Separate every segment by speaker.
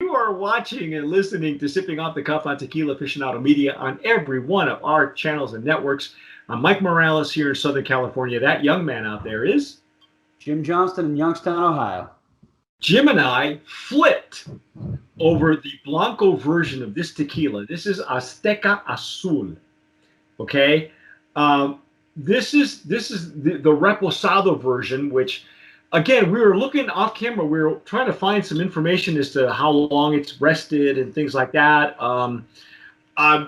Speaker 1: You are watching and listening to Sipping Off the Cuff on Tequila Aficionado Media on every one of our channels and networks. I'm Mike Morales here in Southern California. That young man out there is
Speaker 2: Jim Johnston in Youngstown, Ohio.
Speaker 1: Jim and I flipped over the Blanco version of this tequila. This is Azteca Azul. Okay, this is the Reposado version, which, again, we were looking off camera. We were trying to find some information as to how long it's rested and things like that. I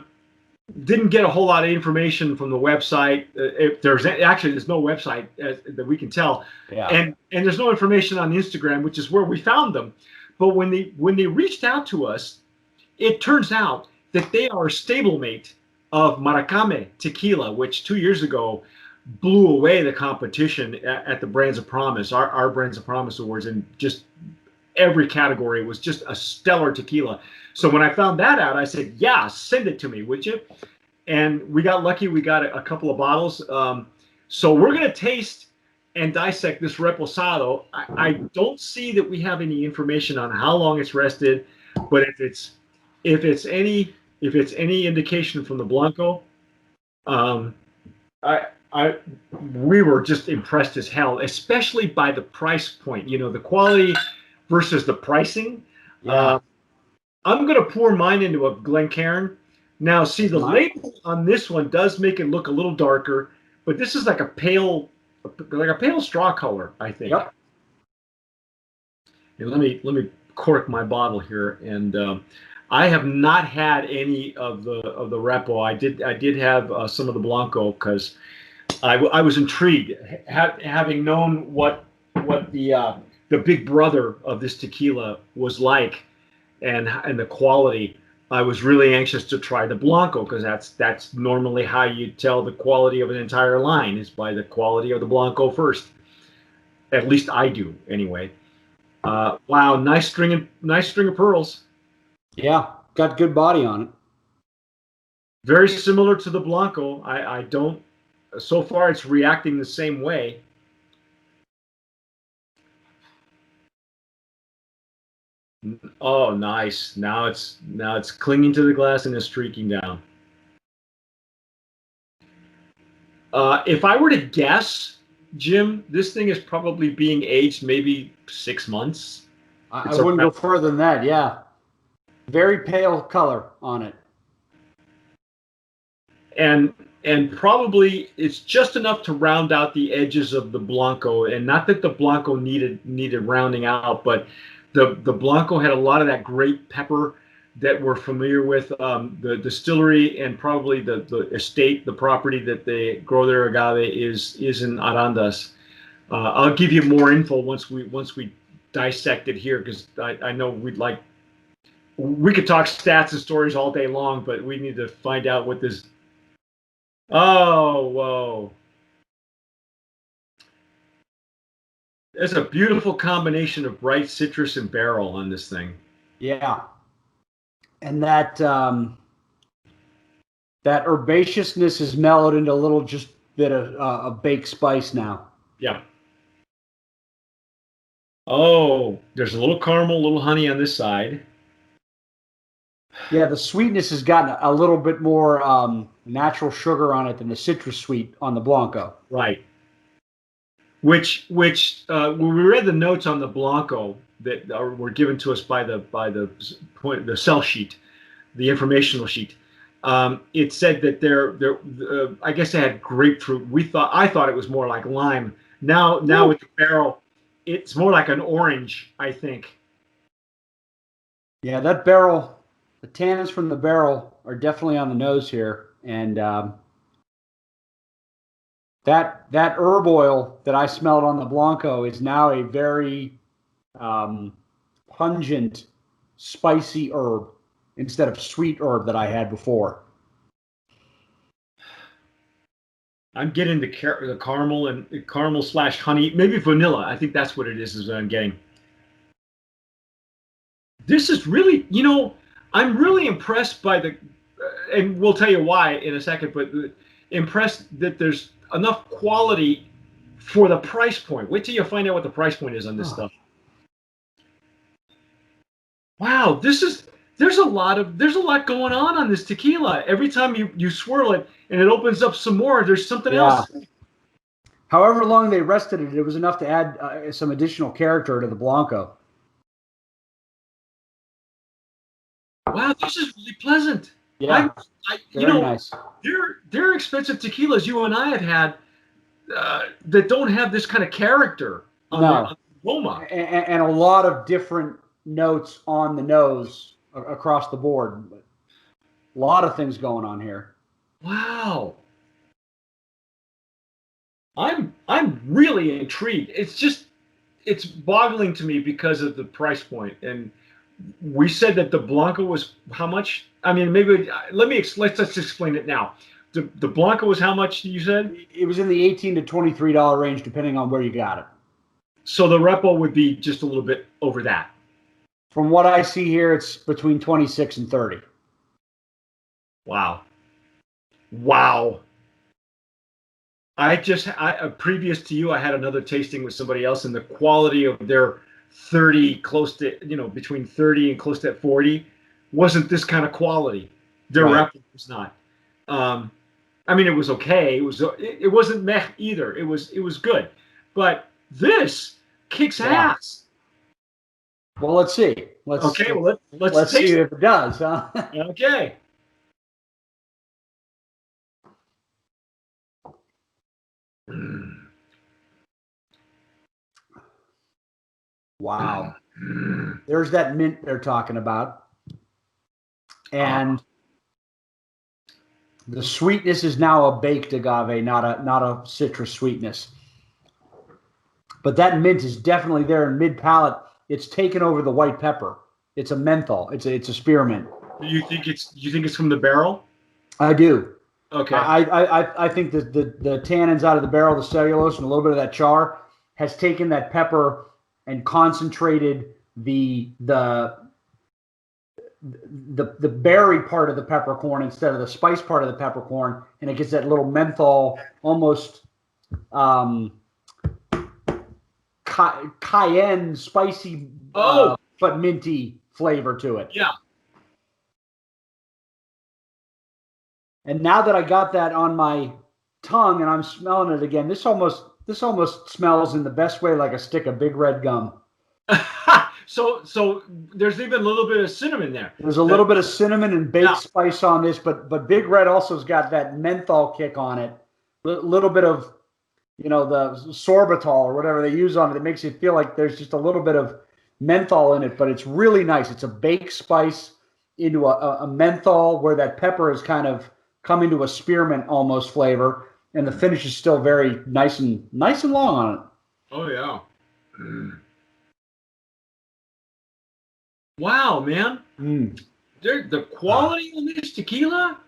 Speaker 1: didn't get a whole lot of information from the website. If there's no website that we can tell,
Speaker 2: Yeah.
Speaker 1: and there's no information on Instagram, which is where we found them. But when they reached out to us, it turns out that they are a stablemate of Maracame Tequila, which 2 years ago blew away the competition at the Brands of Promise, our Brands of Promise Awards, and just every category. It was just a stellar tequila. So when I found that out, I said, yeah, send it to me, would you? And we got lucky. We got a couple of bottles. So we're going to taste and dissect this Reposado. I don't see that we have any information on how long it's rested, but if it's any indication from the Blanco, we were just impressed as hell, especially by the price point. You know, the quality versus the pricing.
Speaker 2: Yeah.
Speaker 1: I'm going to pour mine into a Glencairn. Now, see, the label on this one does make it look a little darker, but this is like a pale straw color, I think.
Speaker 2: Yep.
Speaker 1: And let me cork my bottle here. And I have not had any of the Repo. I did have some of the Blanco because I was intrigued, having known what the big brother of this tequila was like, and the quality. I was really anxious to try the Blanco because that's normally how you tell the quality of an entire line, is by the quality of the Blanco first. At least I do, anyway. Wow, nice string of pearls.
Speaker 2: Yeah, got good body on it.
Speaker 1: Very similar to the Blanco. I don't. So far, it's reacting the same way. Oh, nice. Now it's clinging to the glass and is streaking down. If I were to guess, Jim, this thing is probably being aged maybe 6 months.
Speaker 2: I wouldn't go further than that. Yeah, very pale color on it,
Speaker 1: and probably it's just enough to round out the edges of the Blanco. And not that the Blanco needed rounding out, but the Blanco had a lot of that great pepper that we're familiar with. The distillery and probably the estate, the property that they grow their agave is in Arandas. I'll give you more info once we dissect it here, because I know we could talk stats and stories all day long, but we need to find out what this. Oh, whoa. There's a beautiful combination of bright citrus and barrel on this thing.
Speaker 2: Yeah. And that herbaceousness is mellowed into a little just bit of a baked spice now.
Speaker 1: Yeah. Oh, there's a little caramel, a little honey on this side.
Speaker 2: Yeah, the sweetness has gotten a little bit more natural sugar on it than the citrus sweet on the Blanco.
Speaker 1: Right. Which when we read the notes on the Blanco that were given to us by the sell sheet, the informational sheet, it said that I guess they had grapefruit. I thought it was more like lime. Now with the barrel, it's more like an orange, I think.
Speaker 2: Yeah, that barrel, the tannins from the barrel are definitely on the nose here, and that herb oil that I smelled on the Blanco is now a very pungent, spicy herb instead of sweet herb that I had before.
Speaker 1: I'm getting the caramel and caramel / honey, maybe vanilla. I think that's what it is what I'm getting. This is really, I'm really impressed by and we'll tell you why in a second, but impressed that there's enough quality for the price point. Wait till you find out what the price point is on this stuff. Wow, there's a lot going on this tequila. Every time you swirl it and it opens up some more, there's something
Speaker 2: Yeah.
Speaker 1: else.
Speaker 2: However long they rested it, it was enough to add some additional character to the Blanco.
Speaker 1: Wow, this is really pleasant.
Speaker 2: Yeah,
Speaker 1: You
Speaker 2: very
Speaker 1: know,
Speaker 2: nice.
Speaker 1: there are expensive tequilas you and I have had that don't have this kind of character on
Speaker 2: No,
Speaker 1: the aroma.
Speaker 2: and a lot of different notes on the nose across the board. A lot of things going on here.
Speaker 1: Wow, I'm really intrigued. It's boggling to me because of the price point. And we said that the Blanco was how much? I mean, maybe let's explain it now. The Blanco was how much you said?
Speaker 2: It was in the $18 to $23 range, depending on where you got it.
Speaker 1: So the Repo would be just a little bit over that.
Speaker 2: From what I see here, it's between 26 and 30.
Speaker 1: Wow. Wow. Previous to you, I had another tasting with somebody else, and the quality of their 30, close to, between 30 and close to 40, wasn't this kind of quality. Their
Speaker 2: Right.
Speaker 1: Repo was not. Um, I mean, it was okay. It wasn't meh either. It was good, but this kicks
Speaker 2: Yeah.
Speaker 1: ass.
Speaker 2: Well, let's see.
Speaker 1: Okay, well let's
Speaker 2: Let's see
Speaker 1: taste it.
Speaker 2: if it does, huh?
Speaker 1: Okay.
Speaker 2: Wow. There's that mint they're talking about. And the sweetness is now a baked agave, not a citrus sweetness. But that mint is definitely there in mid palate. It's taken over the white pepper. It's a menthol. It's a spearmint.
Speaker 1: You think it's from the barrel?
Speaker 2: I do.
Speaker 1: Okay.
Speaker 2: I think that the tannins out of the barrel, the cellulose, and a little bit of that char has taken that pepper and concentrated the berry part of the peppercorn instead of the spice part of the peppercorn, and it gets that little menthol, almost cayenne, spicy, but minty flavor to it.
Speaker 1: Yeah.
Speaker 2: And now that I got that on my tongue and I'm smelling it again, this almost smells in the best way like a stick of big red gum.
Speaker 1: So there's even a little bit of cinnamon there.
Speaker 2: There's a little bit of cinnamon and baked spice on this, but Big Red also's got that menthol kick on it. A little bit of, the sorbitol or whatever they use on it that makes you feel like there's just a little bit of menthol in it, but it's really nice. It's a baked spice into a menthol where that pepper has kind of come into a spearmint almost flavor, and the finish is still very nice and long on it.
Speaker 1: Oh yeah. Wow, man. The quality on this tequila?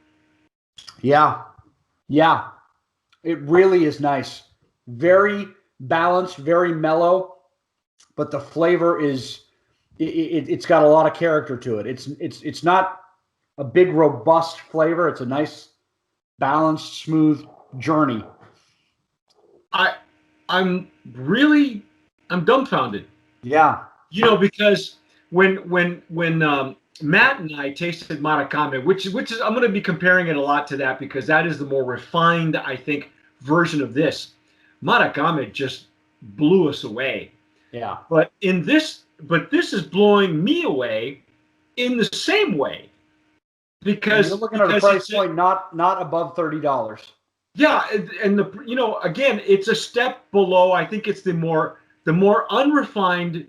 Speaker 2: Yeah. It really is nice. Very balanced, very mellow, but the flavor is it's got a lot of character to it. It's not a big robust flavor. It's a nice, balanced, smooth journey.
Speaker 1: I'm dumbfounded.
Speaker 2: Yeah.
Speaker 1: Because when Matt and I tasted Maracame, which is I'm going to be comparing it a lot to that because that is the more refined, I think, version of this. Maracame just blew us away.
Speaker 2: Yeah.
Speaker 1: But this is blowing me away in the same way because
Speaker 2: you're looking at a price point not above $30.
Speaker 1: Yeah, and again, it's a step below. I think it's the more unrefined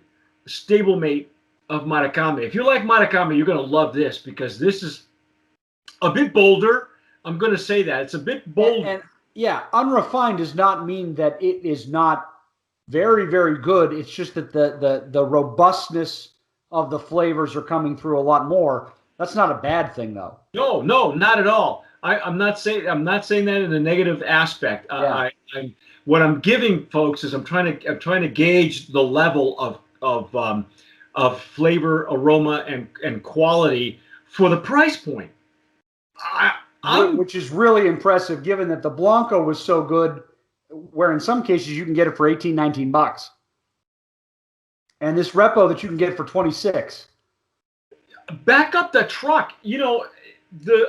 Speaker 1: stablemate of Maracame. If you like Maracame, you're going to love this because this is a bit bolder. I'm going to say that it's a bit bold.
Speaker 2: And yeah, unrefined does not mean that it is not very, very good. It's just that the robustness of the flavors are coming through a lot more. That's not a bad thing, though.
Speaker 1: No, not at all. I'm not saying that in a negative aspect.
Speaker 2: Yeah.
Speaker 1: What I'm giving folks is I'm trying to gauge the level of flavor, aroma, and quality for the price point.
Speaker 2: Which is really impressive, given that the Blanco was so good, where in some cases you can get it for $18, $19, and this Repo that you can get for $26.
Speaker 1: back up the truck. You know,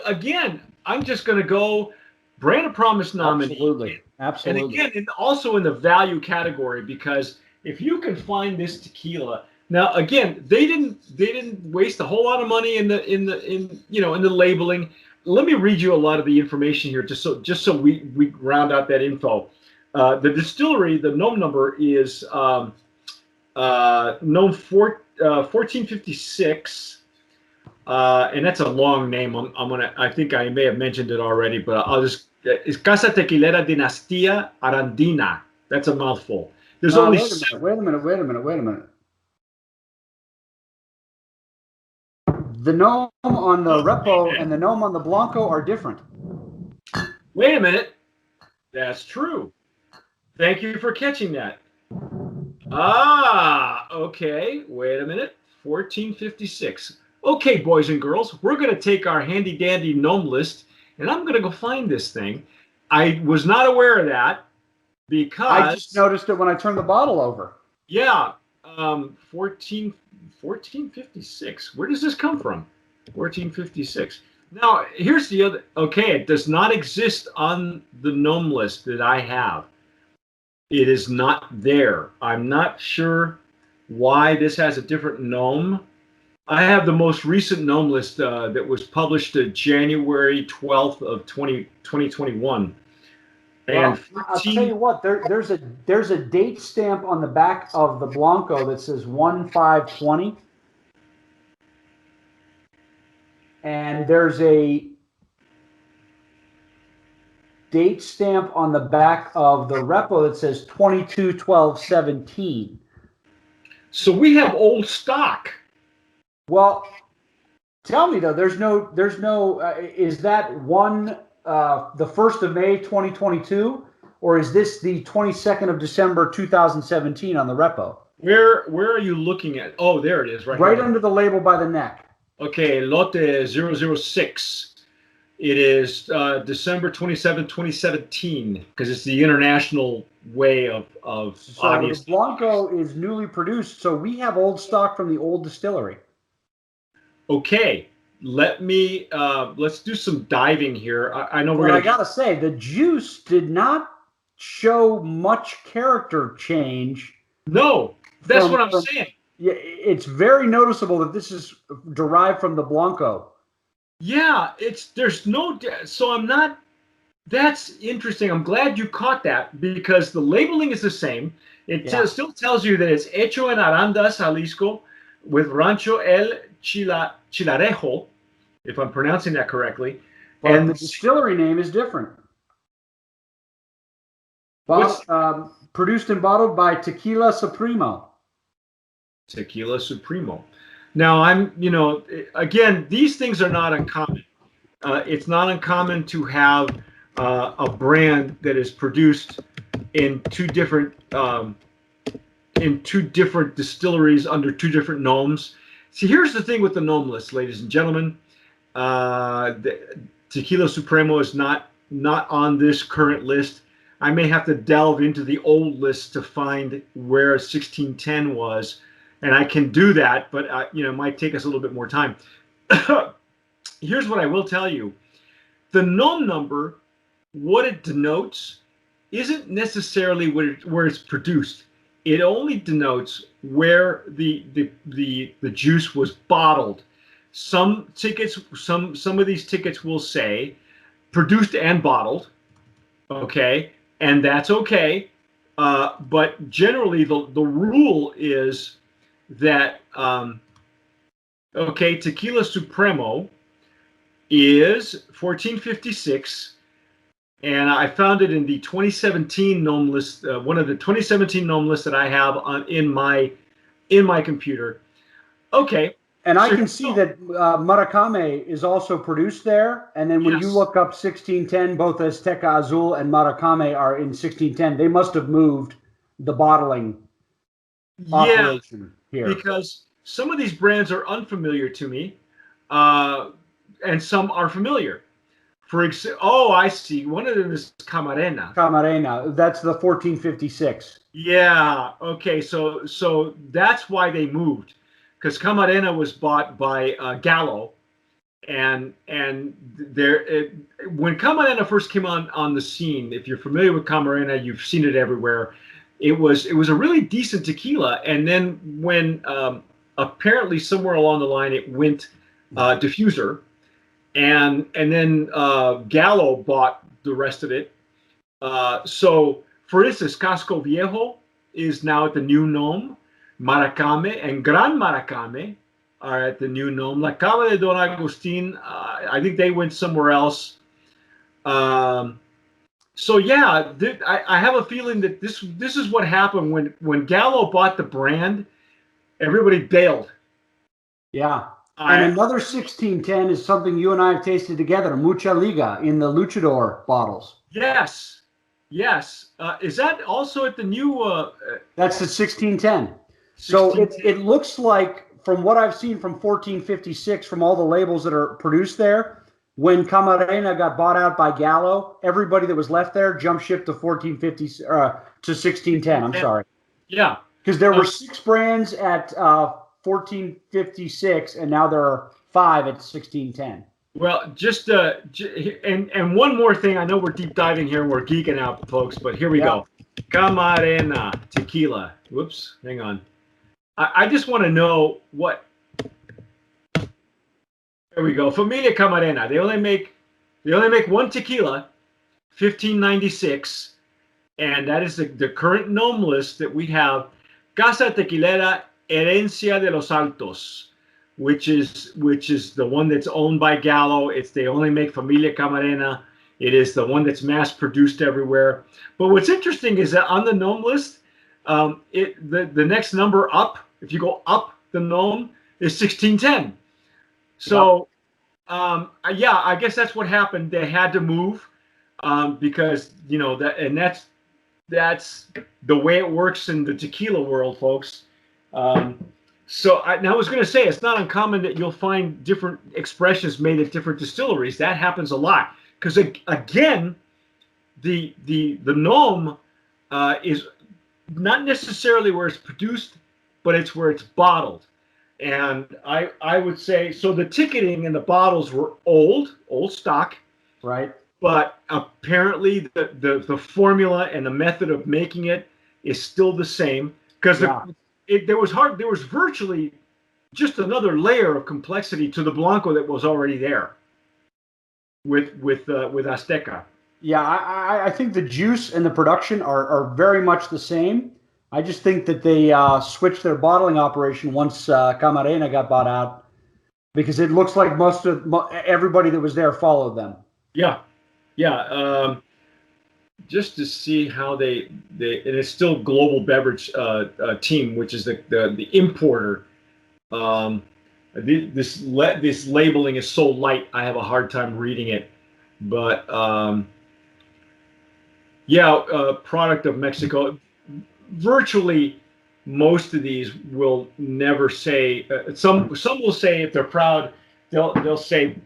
Speaker 1: again, I'm just going to go brand of promise nominee.
Speaker 2: Absolutely. Absolutely.
Speaker 1: And again, also in the value category, because if you can find this tequila, now again, they didn't waste a whole lot of money in the labeling. Let me read you a lot of the information here, just so we round out that info. The distillery, the gnome number is gnome 1456. And that's a long name. I think I may have mentioned it already, but I'll just. It's Casa Tequilera Dinastía Arandina. That's a mouthful. There's only.
Speaker 2: Wait a minute. The gnome on the Repo and the gnome on the Blanco are different.
Speaker 1: Wait a minute. That's true. Thank you for catching that. Okay. Wait a minute. 1456. Okay, boys and girls, we're going to take our handy dandy gnome list, and I'm going to go find this thing. I was not aware of that because
Speaker 2: I just noticed it when I turned the bottle over.
Speaker 1: Yeah, 1456. Where does this come from? 1456. Now, here's the other. Okay, it does not exist on the gnome list that I have. It is not there. I'm not sure why this has a different gnome. I have the most recent gnome list that was published January 12th of 2021. And
Speaker 2: well, I'll tell you what, there's a date stamp on the back of the Blanco that says 1/5/20. And there's a date stamp on the back of the Repo that says 22/12/17.
Speaker 1: So we have old stock.
Speaker 2: Well, tell me though, there's no. Is that one the 1st of May 2022, or is this the 22nd of December 2017 on the Repo?
Speaker 1: Where are you looking at? Oh, there it is,
Speaker 2: right under the label by the neck.
Speaker 1: Okay, Lote 006. It is December 27, 2017, because it's the international way of
Speaker 2: so the Blanco is newly produced, so we have old stock from the old distillery.
Speaker 1: Okay, let's do some diving here. I know
Speaker 2: I gotta say, the juice did not show much character change.
Speaker 1: No, that's what I'm saying.
Speaker 2: Yeah, it's very noticeable that this is derived from the Blanco.
Speaker 1: Yeah, so I'm not. That's interesting. I'm glad you caught that, because the labeling is the same. It still tells you that it's hecho en Arandas, Jalisco, with Rancho El Chilarejo, if I'm pronouncing that correctly.
Speaker 2: But and the distillery name is different. Produced and bottled by Tequila Supremo.
Speaker 1: Tequila Supremo. Now, again, these things are not uncommon. It's not uncommon to have a brand that is produced in two different distilleries under two different gnomes. See, here's the thing with the gnome list, ladies and gentlemen. The Tequila Supremo is not on this current list. I may have to delve into the old list to find where 1610 was. And I can do that, but it might take us a little bit more time. Here's what I will tell you. The gnome number, what it denotes, isn't necessarily where it's produced. It only denotes where the juice was bottled. Some of these tickets will say produced and bottled, okay, and that's okay. But generally, the rule is that Tequila Supremo is 1456, and I found it in the 2017 gnome list, one of the 2017 gnome lists that I have in my computer. Okay,
Speaker 2: and I can see that Maracame is also produced there, and then when you look up 1610, both Azteca Azul and Maracame are in 1610. They must have moved the bottling operation here,
Speaker 1: because some of these brands are unfamiliar to me, and some are familiar. For example, I see. One of them is Camarena.
Speaker 2: Camarena, that's the 1456.
Speaker 1: Yeah. Okay. So that's why they moved. because Camarena was bought by Gallo, and when Camarena first came on the scene, if you're familiar with Camarena, you've seen it everywhere. It was a really decent tequila, and then when apparently somewhere along the line it went diffuser, and then Gallo bought the rest of it. So, for instance, Casco Viejo is now at the New Nome. Maracame and Gran Maracame are at the New Nome. La Cava de Don Agustin, I think they went somewhere else. So yeah, I have a feeling that this is what happened when Gallo bought the brand. Everybody bailed.
Speaker 2: Yeah. And another 1610 is something you and I have tasted together, Mucha Liga, in the Luchador bottles.
Speaker 1: Yes. Yes. Is that also at the new?
Speaker 2: That's the 1610. So it looks like, from what I've seen from 1456, from all the labels that are produced there, when Camarena got bought out by Gallo, everybody that was left there jumped ship to 1450 to 1610. I'm sorry.
Speaker 1: Yeah.
Speaker 2: Because there were 6 brands at 1456, and now there are 5 at 1610.
Speaker 1: Well, just and one more thing. I know we're deep diving here and we're geeking out, folks, but here we go. Camarena tequila. Whoops, hang on. I just want to know what. There we go. Familia Camarena. They only make one tequila, 1596, and that is the current NOM list that we have. Casa Tequilera Herencia de los Altos, which is the one that's owned by Gallo. They only make Familia Camarena. It is the one that's mass produced everywhere. But what's interesting is that on the NOM list, the next number up, if you go up the NOM, is 1610. So, yeah, I guess that's what happened. They had to move because that's the way it works in the tequila world, folks. So I was going to say, it's not uncommon that you'll find different expressions made at different distilleries. That happens a lot because, again, the NOM is not necessarily where it's produced, but it's where it's bottled. And I would say, so the ticketing and the bottles were old stock.
Speaker 2: Right.
Speaker 1: But apparently the formula and the method of making it is still the same, because there was virtually just another layer of complexity to the Blanco that was already there with Azteca.
Speaker 2: Yeah, I think the juice and the production are very much the same. I just think that they switched their bottling operation once Camarena got bought out, because it looks like everybody that was there followed them. Yeah.
Speaker 1: Just to see how they and it's still Global Beverage Team, which is the importer. This labeling is so light, I have a hard time reading it. But product of Mexico. Virtually most of these will never say. Some will say, if they're proud, they'll say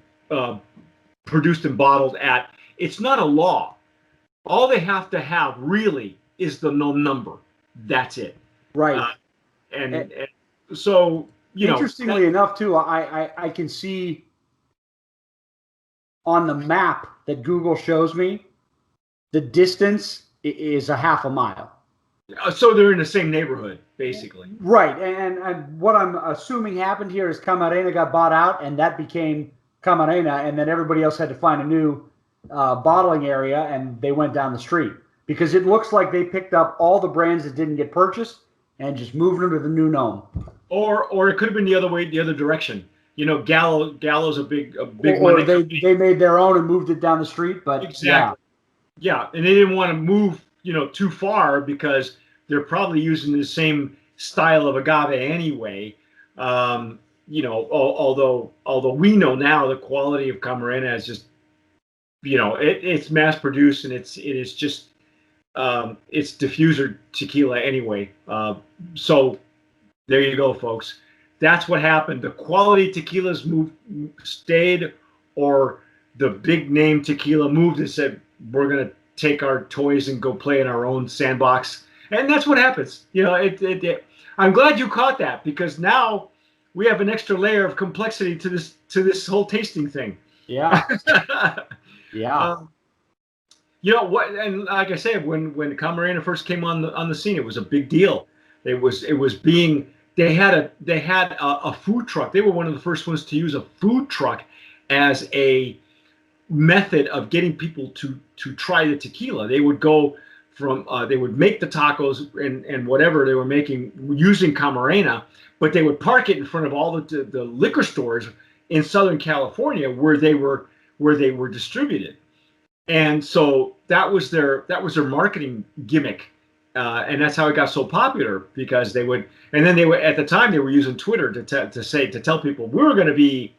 Speaker 1: produced and bottled at. It's not a law. All they have to have really is the NOM number. That's it.
Speaker 2: Right.
Speaker 1: And so,
Speaker 2: interestingly enough, too, I can see on the map that Google shows me, the distance is a half a mile.
Speaker 1: So they're in the same neighborhood, basically.
Speaker 2: Right. And what I'm assuming happened here is Camarena got bought out, and that became Camarena, and then everybody else had to find a new bottling area, and they went down the street, because it looks like they picked up all the brands that didn't get purchased and just moved them to the new NOM.
Speaker 1: Or it could have been the other direction. Gallo's a big
Speaker 2: or
Speaker 1: one.
Speaker 2: They made their own and moved it down the street. But
Speaker 1: exactly. Yeah, and they didn't want to move too far, because they're probably using the same style of agave anyway. Although we know now the quality of Camarena is just, it's mass produced, and it is just it's diffuser tequila anyway. So there you go, folks. That's what happened. The quality tequilas stayed, or the big name tequila moved and said, we're gonna take our toys and go play in our own sandbox. And that's what happens. I'm glad you caught that, because now we have an extra layer of complexity to this whole tasting thing.
Speaker 2: Yeah. Yeah.
Speaker 1: You know what? And like I said, when Camarena first came on the scene, it was a big deal. It was being they had a food truck. They were one of the first ones to use a food truck as a method of getting people to try the tequila. They would go from they would make the tacos and whatever they were making using Camarena, but they would park it in front of all the liquor stores in Southern California where they were distributed. And so that was their marketing gimmick, and that's how it got so popular, because they would, and then they were, at the time they were using Twitter to tell people we were going to be,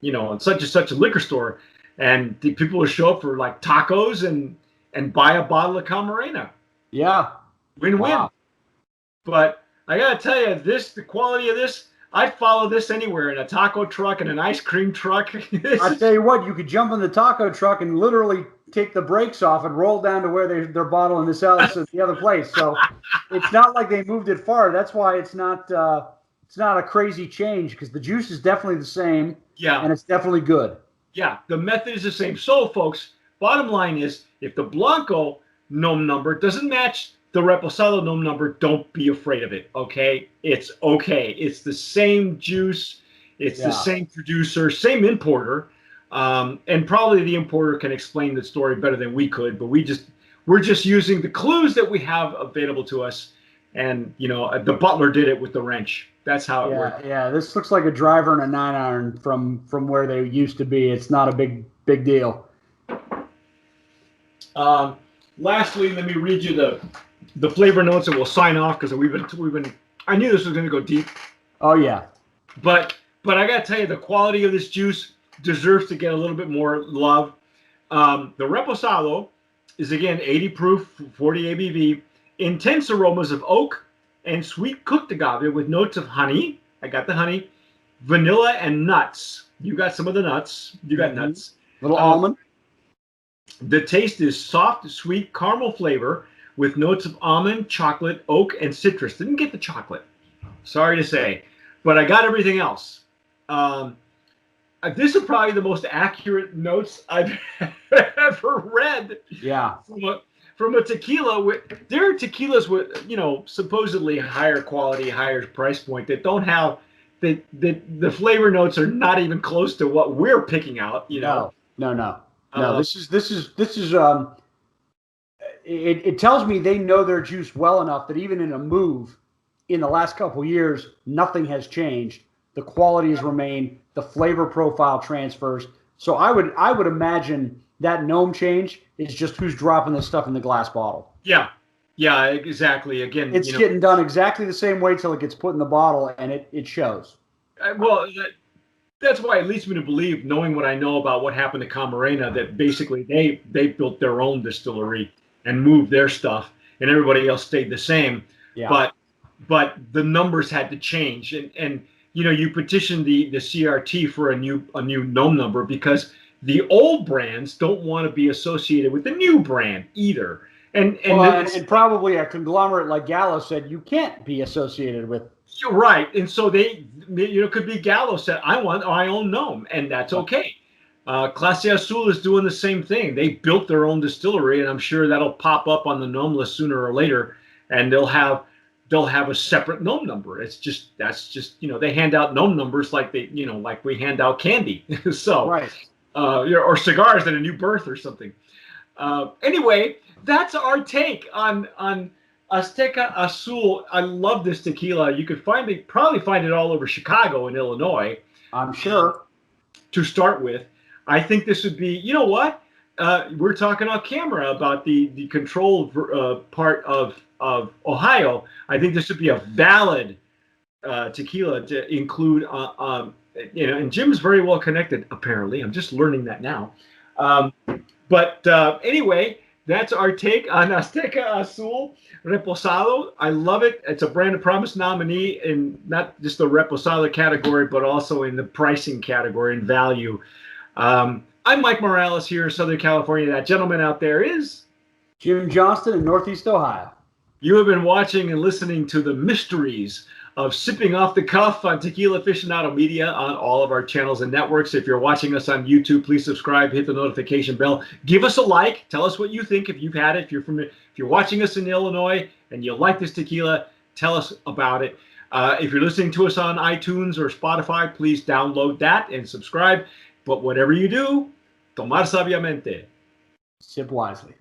Speaker 1: you know, in such and such a liquor store, and the people would show up for like tacos and buy a bottle of Camarena.
Speaker 2: Yeah,
Speaker 1: win-win.
Speaker 2: Wow.
Speaker 1: But I gotta tell you, the quality of this, I'd follow this anywhere, in a taco truck and an ice cream truck.
Speaker 2: I tell you what, you could jump in the taco truck and literally take the brakes off and roll down to where they're bottling this out at the other place. So it's not like they moved it far. That's why it's not a crazy change, because the juice is definitely the same.
Speaker 1: Yeah,
Speaker 2: and it's definitely good.
Speaker 1: Yeah, the method is the same. So, folks, bottom line is, if the Blanco gnome number doesn't match the Reposado gnome number, don't be afraid of it, okay? It's okay. It's the same juice. It's the same producer, same importer. And probably the importer can explain the story better than we could, but we're just using the clues that we have available to us. And, you know, the butler did it with the wrench. That's how it worked.
Speaker 2: Yeah, this looks like a driver and a 9-iron from where they used to be. It's not a big deal.
Speaker 1: Lastly, let me read you the flavor notes, and we'll sign off, because we've been. I knew this was going to go deep.
Speaker 2: Oh yeah,
Speaker 1: but I got to tell you, the quality of this juice deserves to get a little bit more love. The Reposado is, again, 80 proof, 40 ABV, intense aromas of oak and sweet cooked agave with notes of honey. I got the honey, vanilla, and nuts. You got some of the nuts. You got nuts.
Speaker 2: Little almond.
Speaker 1: The taste is soft, sweet caramel flavor with notes of almond, chocolate, oak, and citrus. Didn't get the chocolate, sorry to say, but I got everything else. This is probably the most accurate notes I've ever read.
Speaker 2: Yeah.
Speaker 1: From a tequila. There are tequilas with, you know, supposedly higher quality, higher price point that don't have the flavor notes are not even close to what we're picking out. You know.
Speaker 2: No. This is it tells me they know their juice well enough that even in a move in the last couple of years, nothing has changed. The quality has remained. The flavor profile transfers. So I would imagine that gnome change is just who's dropping this stuff in the glass bottle.
Speaker 1: Yeah, exactly. Again,
Speaker 2: it's getting done exactly the same way till it gets put in the bottle, and it shows.
Speaker 1: Well, that's why it leads me to believe, knowing what I know about what happened to Camarena, that basically they built their own distillery and moved their stuff, and everybody else stayed the same.
Speaker 2: Yeah.
Speaker 1: But the numbers had to change, and you know, you petitioned the CRT for a new gnome number, because the old brands don't want to be associated with the new brand either. And
Speaker 2: probably a conglomerate like Gallo said you can't be associated with.
Speaker 1: You're right, and so they, you know, could be Gallo said, I want my own gnome, and that's okay. Clase Azul is doing the same thing. They built their own distillery, and I'm sure that'll pop up on the gnome list sooner or later, and they'll have a separate gnome number. That's just you know, they hand out gnome numbers like like we hand out candy. So
Speaker 2: right.
Speaker 1: Or cigars at a new birth or something. Anyway, that's our take on Azteca Azul. I love this tequila. You could probably find it all over Chicago and Illinois.
Speaker 2: I'm sure.
Speaker 1: To start with, I think this would be, you know what? We're talking on camera about the controlled part of Ohio. I think this would be a valid tequila to include. You know, and Jim's very well connected, apparently. I'm just learning that now. But anyway, that's our take on Azteca Azul Reposado. I love it. It's a Brand of Promise nominee in not just the Reposado category, but also in the pricing category and value. I'm Mike Morales here in Southern California. That gentleman out there is
Speaker 2: Jim Johnston in Northeast Ohio.
Speaker 1: You have been watching and listening to the mysteries of Sipping Off the Cuff on Tequila Aficionado Media on all of our channels and networks. If you're watching us on YouTube, please subscribe, hit the notification bell, give us a like, tell us what you think if you've had it. If you're watching us in Illinois and you like this tequila, tell us about it. If you're listening to us on iTunes or Spotify, please download that and subscribe. But whatever you do, tomar sabiamente.
Speaker 2: Sip wisely.